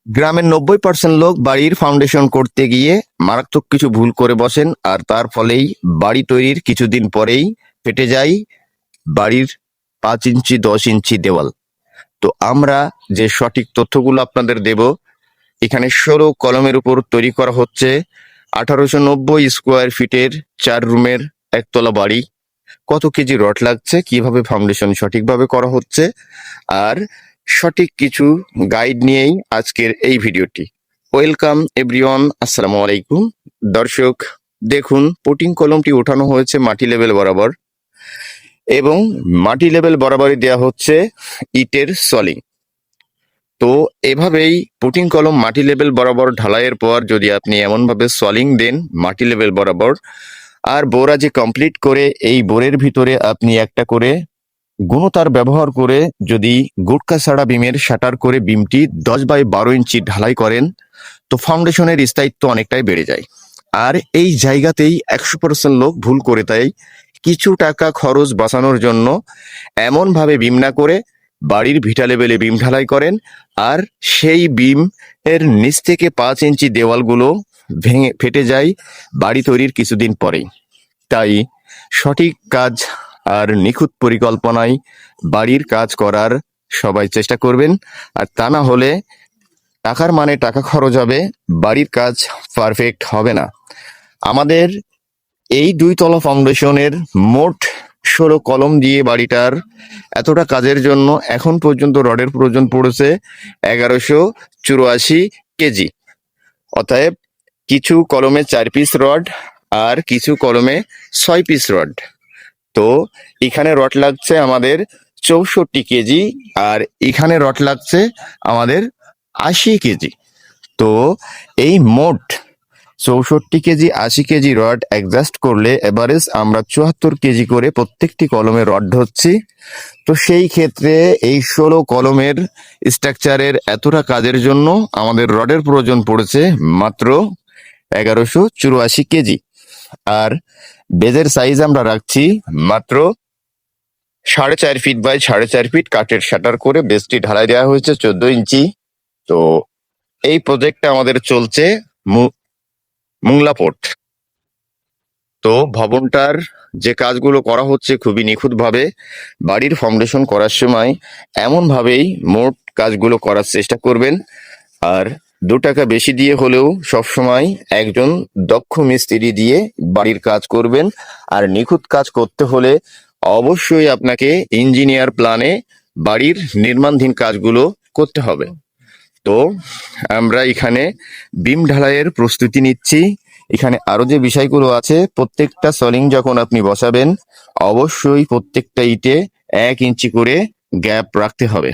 গ্রামের 90% লোক বাড়ির ফাউন্ডেশন করতে গিয়ে মারাত্মক কিছু ভুল করে বসেন, আর তার ফলেই বাড়ি তৈরির কিছুদিন পরেই ফেটে যায় বাড়ির 5 ইঞ্চি 10 ইঞ্চি দেওয়াল। তো আমরা যে সঠিক তথ্যগুলো আপনাদের দেব, এখানে 16 কলমের উপর তৈরি করা হচ্ছে 1890 স্কোয়ার ফিটের 4 রুমের একতলা বাড়ি। কত কেজি রড লাগছে, কিভাবে ফাউন্ডেশন সঠিকভাবে করা হচ্ছে, আর সঠিক কিছু গাইড নিয়েই আজকের এই ভিডিওটি। ওয়েলকাম এভরিওয়ান, আসসালামু আলাইকুম। দর্শক দেখুন, পুটিং কলমটি ওঠানো হয়েছে মাটি লেভেল বরাবর এবং মাটি লেভেল বরাবরই দেওয়া হচ্ছে ইটের সলিং। তো এভাবেই পুটিং কলম মাটি লেভেল বরাবর ঢালাইয়ের পর যদি আপনি এমনভাবে সলিং দেন মাটি লেভেল বরাবর, আর বোরাজি কমপ্লিট করে এই বোরের ভিতরে আপনি একটা করে গুণতার ব্যবহার করে যদি গুটকা ছাড়া বিমের শাটার করে বিমটি 10 বাই 12 ইঞ্চি ঢালাই করেন, তো ফাউন্ডেশনের স্থায়িত্ব অনেকটাই বেড়ে যায়। আর এই জায়গাতেই 100% লোক ভুল করে, তাই কিছু টাকা খরচ বাঁচানোর জন্য এমনভাবে বিম না করে বাড়ির ভিটা লেভেলে বিম ঢালাই করেন, আর সেই বিম এর নিচ থেকে 5 ইঞ্চি দেওয়ালগুলো ভেঙে ফেটে যায় বাড়ি তৈরির কিছুদিন পরেই। তাই সঠিক কাজ আর নিখুঁত পরিকল্পনায় বাড়ির কাজ করার সবাই চেষ্টা করবেন, আর তা না হলে টাকার মানে টাকা খরচ হবে, বাড়ির কাজ পারফেক্ট হবে না। আমাদের এই 2 তলা ফাউন্ডেশনের মোট 16 কলম দিয়ে বাড়িটার এতটা কাজের জন্য এখন পর্যন্ত রডের প্রয়োজন পড়েছে 1184 কেজি। অতএব কিছু কলমে 4 পিস রড আর কিছু কলমে 6 পিস রড। তো এখানে রড লাগছে আমাদের 64 কেজি, আর এখানে রড লাগছে আমাদের 80 কেজি। তো এই মোট 64 কেজি 80 কেজি রড অ্যাডজাস্ট করলে এভারেজ আমরা 74 কেজি করে প্রত্যেকটি কলমে রড ধরছি। তো সেই ক্ষেত্রে এই 16 কলমের স্ট্রাকচারের এতটা কাজের জন্য আমাদের রডের প্রয়োজন পড়েছে মাত্র 1184 কেজি। আর বেজের সাইজ আমরা রাখছি মাত্র 4.5 ফিট বাই 4.5 ফিট কাঠের শাটার করে বেসটি ঢালাই দেওয়া হয়েছে 14 ইঞ্চি। তো এই প্রজেক্টটা আমাদের চলছে মুংলাপোর্ট। তো ভবনটার যে কাজগুলো করা হচ্ছে খুবই নিখুঁতভাবে। বাড়ির ফাউন্ডেশন করার সময় এমনভাবেই মোট কাজগুলো করার চেষ্টা করবেন, আর 2 টাকা বেশি দিয়ে হলেও সবসময় একজন দক্ষ মিস্ত্রি দিয়ে বাড়ির কাজ করবেন। আর নিখুঁত কাজ করতে হলে অবশ্যই আপনাকে ইঞ্জিনিয়ার প্ল্যানে বাড়ির নির্মাণাধীন কাজগুলো করতে হবে। তো আমরা এখানে বিম ঢালাইয়ের প্রস্তুতি নিচ্ছি। এখানে আরো যে বিষয়গুলো আছে, প্রত্যেকটা সলিং যখন আপনি বসাবেন অবশ্যই প্রত্যেকটা ইটে 1 ইঞ্চি করে গ্যাপ রাখতে হবে।